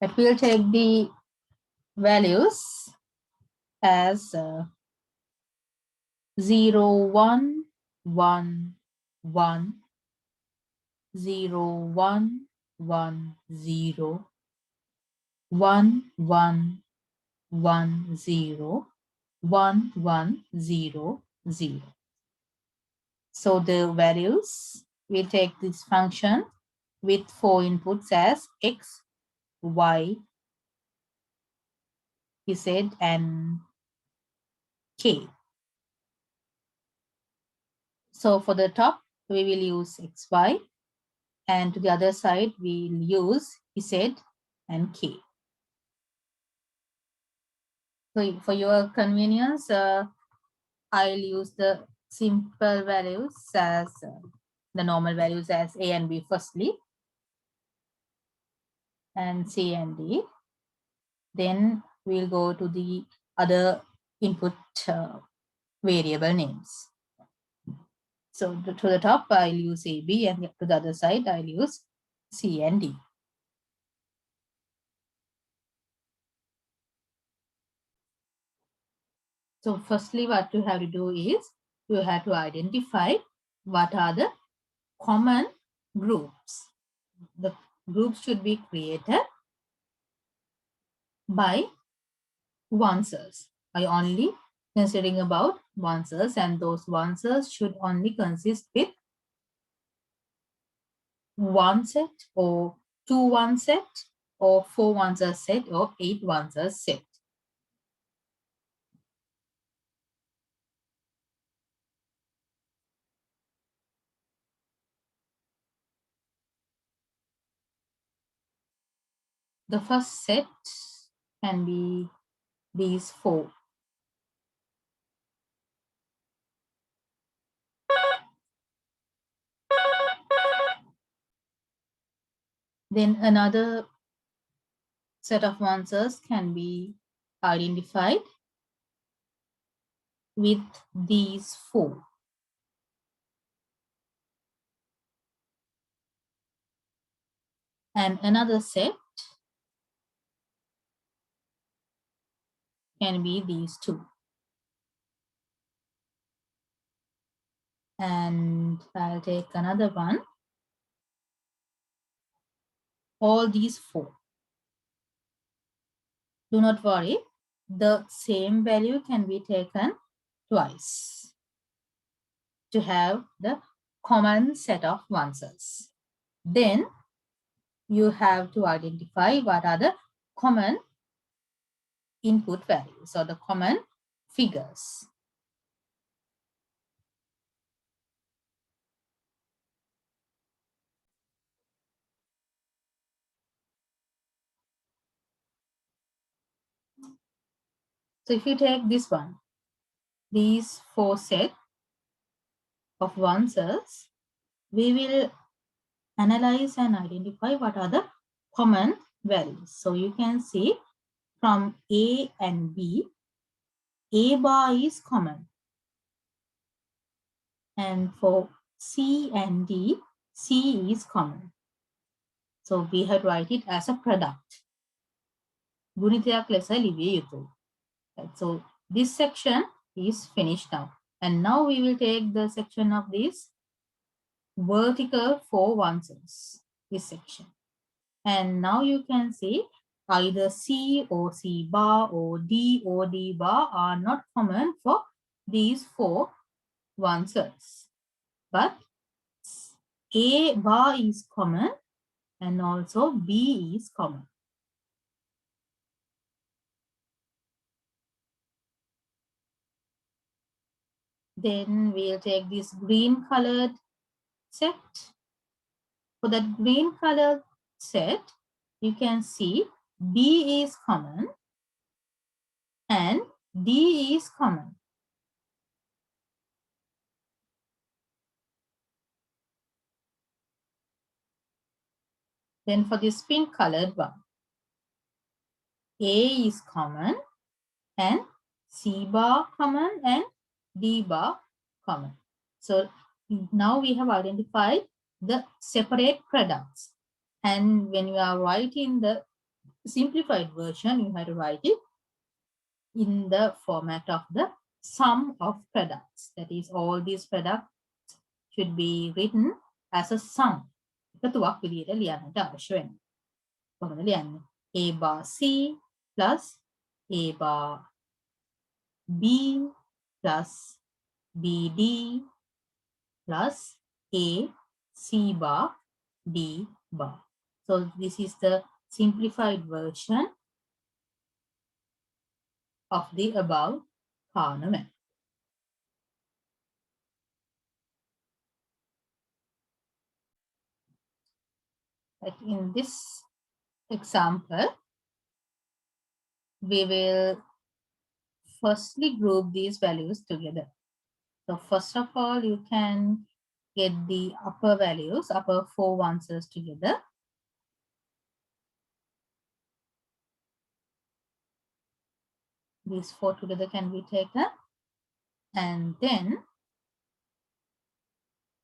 But we'll take the values as 0, 1, 1, 1, 0, 1, 1, 0, 1, 1, 1, 0, 1, 1, 0, 0. So the values, we take this function with 4 inputs as x, y, z, and k. So for the top, we will use xy, and to the other side, we will use z and k. So for your convenience, I'll use the simple values as the normal values as a and b firstly, and c and d. Then we'll go to the other input variable names. So to the top, I'll use a, b, and to the other side, I'll use c and d. So firstly, what you have to do is you have to identify what are the common groups. The groups should be created by answers, by only considering about answers, and those answers should only consist with one set or two one set or four answer set or eight answer set. The first set can be these four. Then another set of answers can be identified with these four. And another set can be these two. And I'll take another one. All these four. Do not worry, the same value can be taken twice to have the common set of answers. Then you have to identify what are the common input values or the common figures. So if you take this one, these four sets of answers, we will analyze and identify what are the common values. So you can see from A and B, A bar is common. And for C and D, C is common. So we have to write it as a product. ගුණිතයක් ලෙස ලිවිය යුතුයි. So this section is finished now. And now we will take the section of this vertical four answers, this section. And now you can see either C or C bar or D bar are not common for these four answers. But A bar is common and also B is common. Then we'll take this green colored set. For that green colored set, you can see B is common and D is common. Then for this pink colored one, A is common and C bar common and D bar common. So now we have identified the separate products. And when you are writing the simplified version, you have to write it in the format of the sum of products. That is, all these products should be written as a sum. එකතුවක් විදිහට ලියන්නට අවශ්‍ය වෙනවා. කොහොමද ලියන්නේ? A bar C plus A bar B plus BD plus A C bar D bar. So this is the simplified version of the above Karnaugh map. Like in this example, we will firstly group these values together. So first of all, you can get the upper values, upper 4 answers together. These 4 together can be taken. And then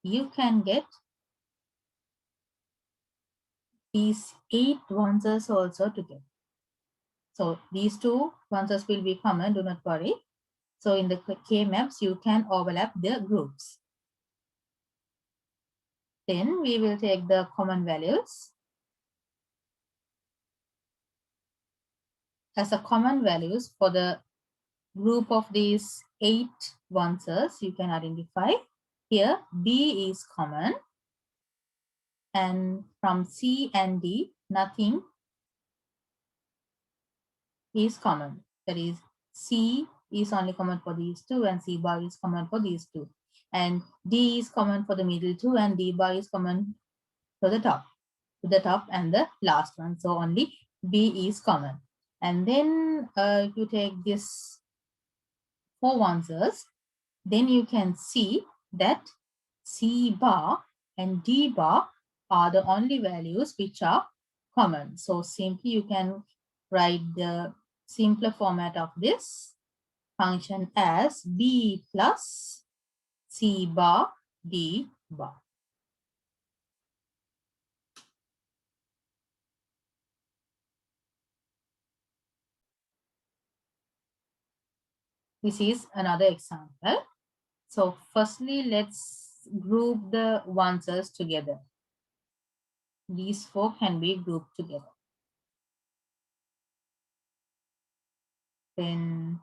you can get these 8 answers also together. So these 2 answers will be common, do not worry. So in the K-maps, you can overlap the groups. Then we will take the common values. As a common values for the group of these 8 answers, you can identify. Here, B is common. And from C and D, nothing is common. That is, C is only common for these 2 and C bar is common for these 2. And D is common for the middle 2 and D bar is common for the top and the last one. So only B is common. And then if you take this 4 answers, then you can see that C bar and D bar are the only values which are common. So simply you can write the simpler format of this function as B plus C bar D bar. This is another example. So firstly, let's group the answers together. These 4 can be grouped together. Then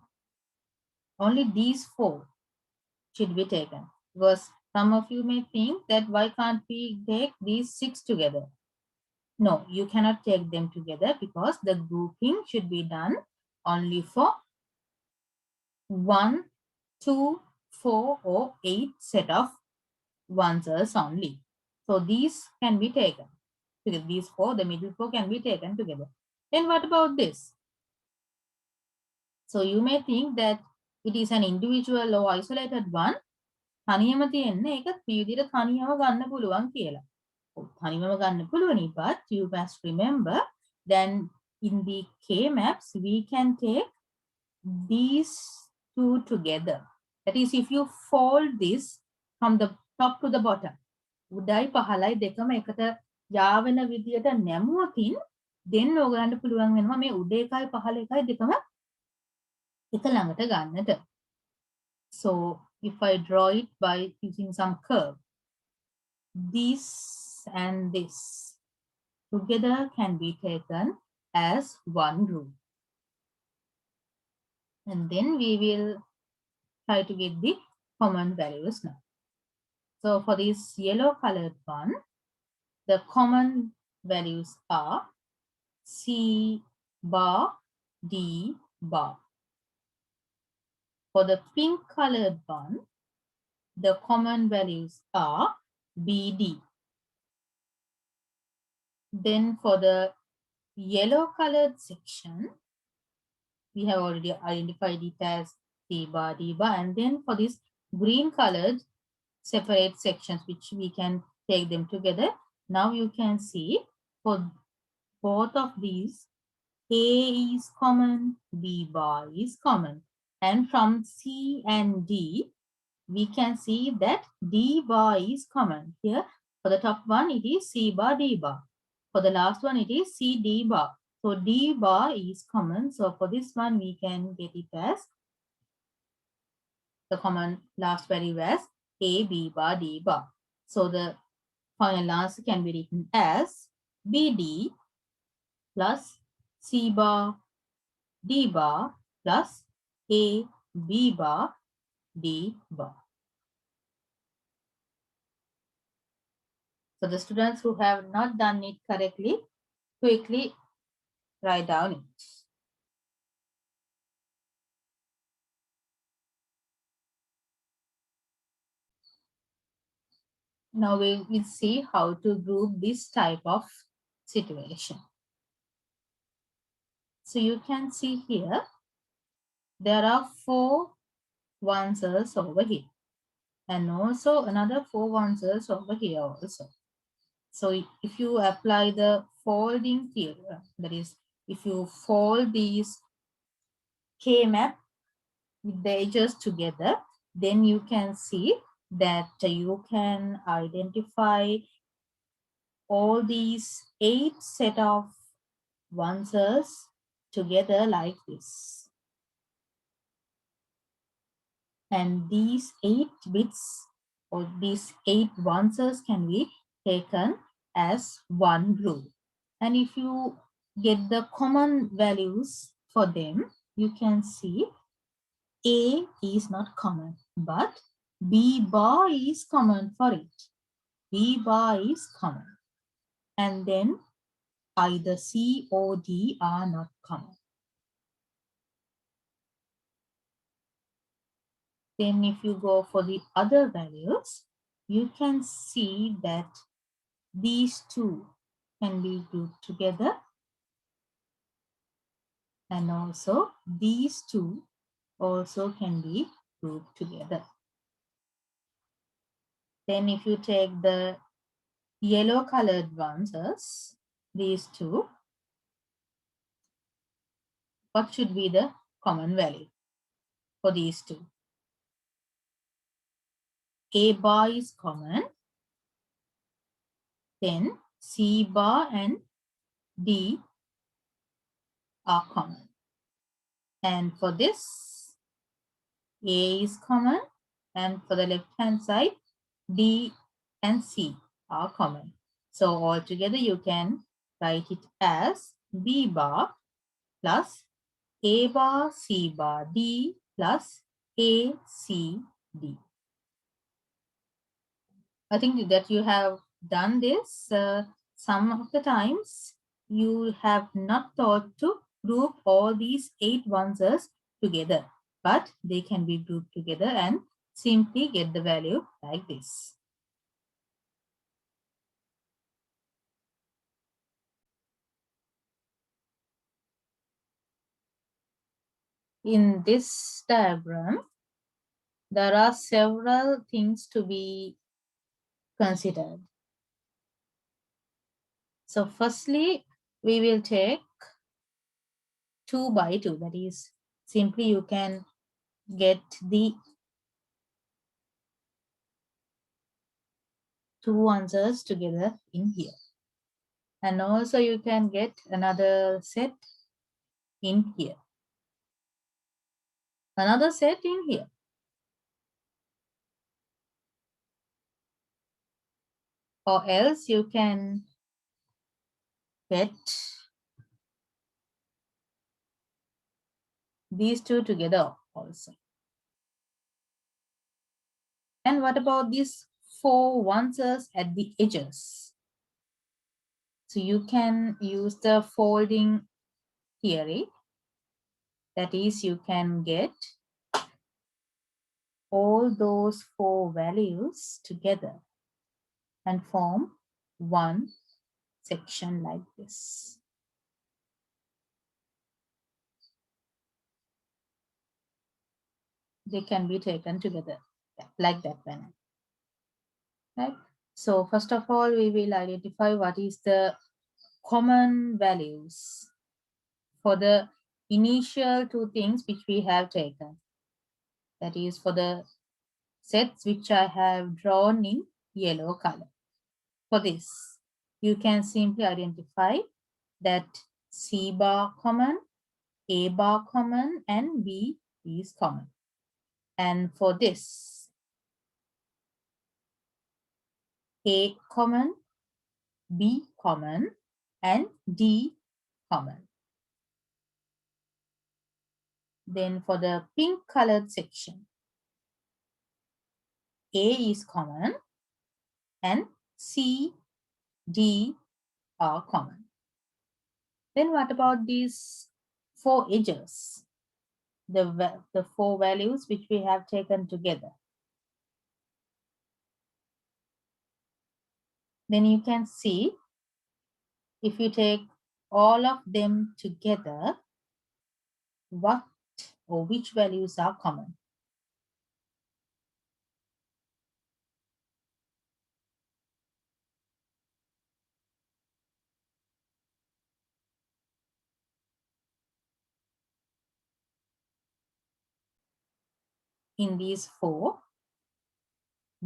only these 4 should be taken. Because some of you may think that why can't we take these 6 together? No, you cannot take them together because the grouping should be done only for 1, 2, 4 or 8 set of answers only. So these can be taken. These 4, the middle 4 can be taken together. Then what about this? So you may think that it is an individual or isolated one. තනියම තියෙන්නේ ඒකත් මේ විදිහට තනියම ගන්න පුළුවන් කියලා. තනියම ගන්න පුළුවනි, but you must remember then in the K maps we can take these 2 together. That is, if you fold this from the top to the bottom, උඩයි පහළයි දෙකම එකට යාවෙන විදියට නැමුවකින් then ඔයගලන්ට පුළුවන් වෙනවා මේ උඩ එකයි පහළ එකයි දෙකම එක ළඟට ගන්නට. So if I draw it by using some curve, this and this together can be taken as one group. And then we will try to get the common values now. So for this yellow colored one, the common values are C bar, D bar. For the pink colored one, the common values are BD. Then for the yellow colored section, we have already identified it as C bar, D bar. And then for this green colored separate sections, which we can take them together. Now you can see for both of these, A is common, B bar is common. And from C and D, we can see that D bar is common. Here, for the top one, it is C bar, D bar. For the last one, it is C, D bar. So D bar is common. So for this one, we can get it as the common last value as A, B bar, D bar. So the final answer can be written as BD plus C bar, D bar plus A, B bar, D bar. So the students who have not done it correctly, quickly write down it. Now we will see how to group this type of situation. So you can see here, there are 4 answers over here. And also another 4 answers over here also. So if you apply the folding theorem, that is, if you fold these K-map with the edges together, then you can see that you can identify all these 8 set of answers together like this. And these 8 bits or these 8 answers can be taken as one group. And if you get the common values for them, you can see A is not common, but B bar is common for it. B bar is common. And then either C or D are not common. Then if you go for the other values, you can see that these 2 can be grouped together. And also these 2 also can be grouped together. Then if you take the yellow colored ones as these 2, what should be the common value for these 2? A bar is common, then C bar and D are common. And for this, A is common, and for the left hand side, D and C are common. So altogether you can write it as B bar plus A bar C bar D plus A C D. I think that you have done this. Some of the times you have not thought to group all these 8 answers together, but they can be grouped together and simply get the value like this. In this diagram, there are several things to be considered. So firstly, we will take 2 by 2. That is, simply you can get the 2 answers together in here. And also you can get another set in here. Another set in here. Or else you can get these 2 together also. And what about these 4 answers at the edges? So you can use the folding theory. That is, you can get all those 4 values together and form one section like this. They can be taken together like that manner. Right? So first of all, we will identify what is the common values for the initial 2 things which we have taken. That is for the sets which I have drawn in yellow color. For this, you can simply identify that C bar common, A bar common, and B is common. And for this, A common, B common, and D common. Then for the pink colored section, A is common and C, D are common. Then what about these four edges? The four values which we have taken together. Then you can see if you take all of them together, what or which values are common. In these four,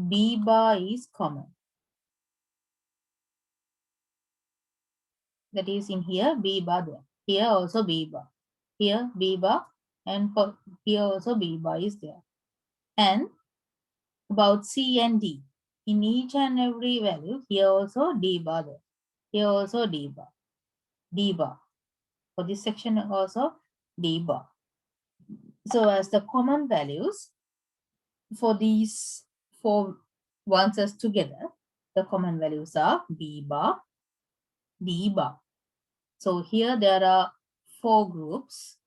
B bar is common. That is in here, B bar there. Here also B bar. Here B bar, and for here also B bar is there. And about C and D. In each and every value, here also D bar there. Here also D bar. D bar. For this section also D bar. So as the common values for these four ones together, the common values are B bar, D bar. So here there are four groups,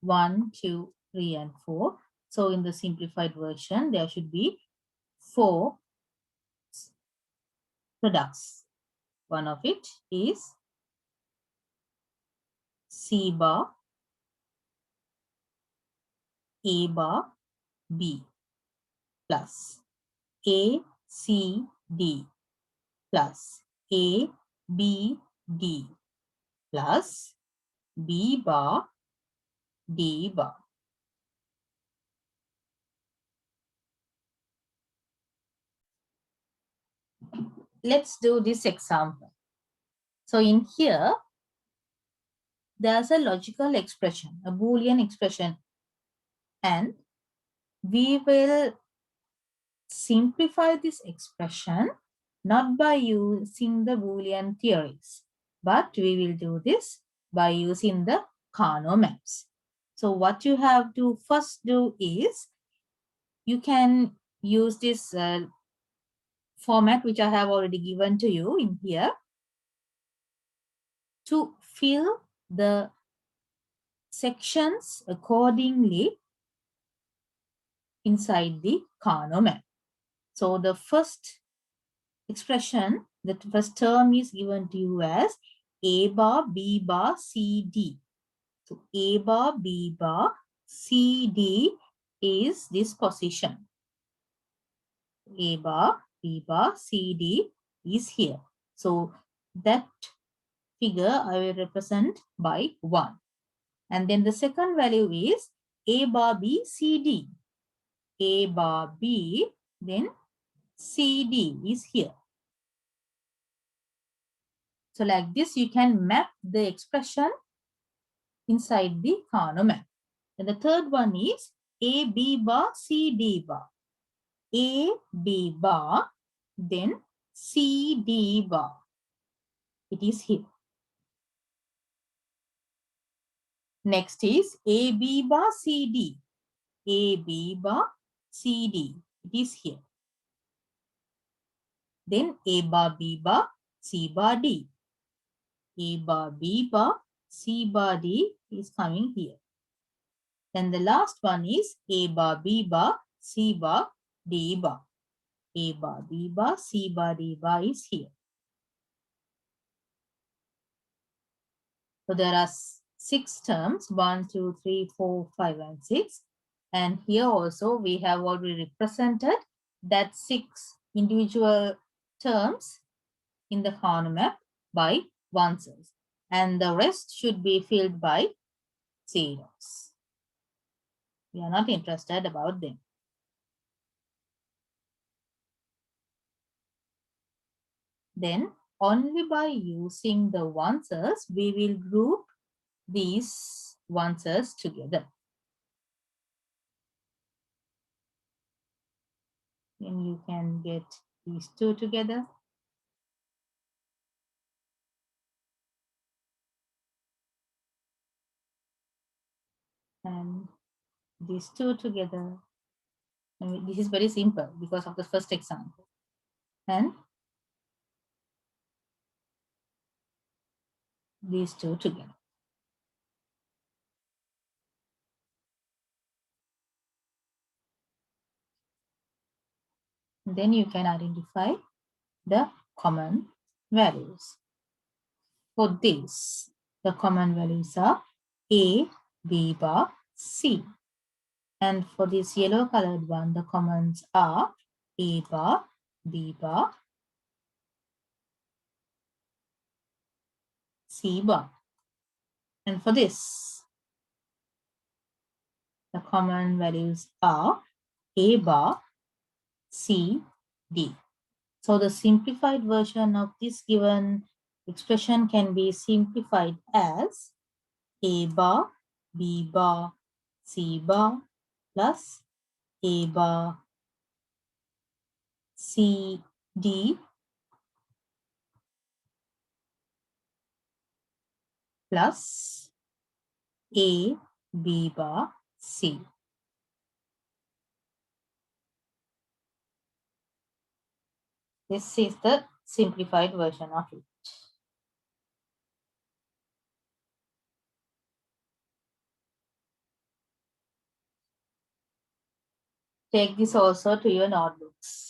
1, 2, 3, and 4. So in the simplified version, there should be 4 products. One of it is C bar, A bar, B plus A, C, D plus A, B, D plus B bar, D bar. Let's do this example. So in here, there's a logical expression, a Boolean expression, and we will simplify this expression not by using the Boolean theories, but we will do this by using the Kano maps. So what you have to first do is, you can use this format which I have already given to you in here to fill the sections accordingly inside the Kano map. So the first expression, the first term is given to you as A bar, B bar, C, D. So A bar, B bar, C, D is this position. A bar, B bar, C, D is here. So that figure I will represent by 1. And then the second value is A bar, B, C, D. A bar, B, then C, D is here. So like this, you can map the expression inside the Kano map. And the third one is A, B bar, C, D bar. A, B bar, then C, D bar. It is here. Next is A, B bar, C, D. A, B bar, C, D. It is here. Then A bar, B bar, C bar, D. A bar, B bar, C bar, D is coming here. Then the last one is A bar, B bar, C bar, D bar. A bar, B bar, C bar, D bar is here. So there are 6 terms, 1, 2, 3, 4, 5, and 6. And here also we have already represented that 6 individual terms in the Kano map by ones. And the rest should be filled by zeros. We are not interested about them. Then only by using the answers, we will group these answers together. And you can get these two together. And these two together. And this is very simple because of the first example. And these two together. And then you can identify the common values. For this, the common values are A, B bar, C. And for this yellow colored one, the commons are A bar, B bar, C bar. And for this, the common values are A bar, C, D. So the simplified version of this given expression can be simplified as A bar, B bar, C bar plus A bar, C, D plus A, B bar, C. This is the simplified version of it. Take this also to your notebooks.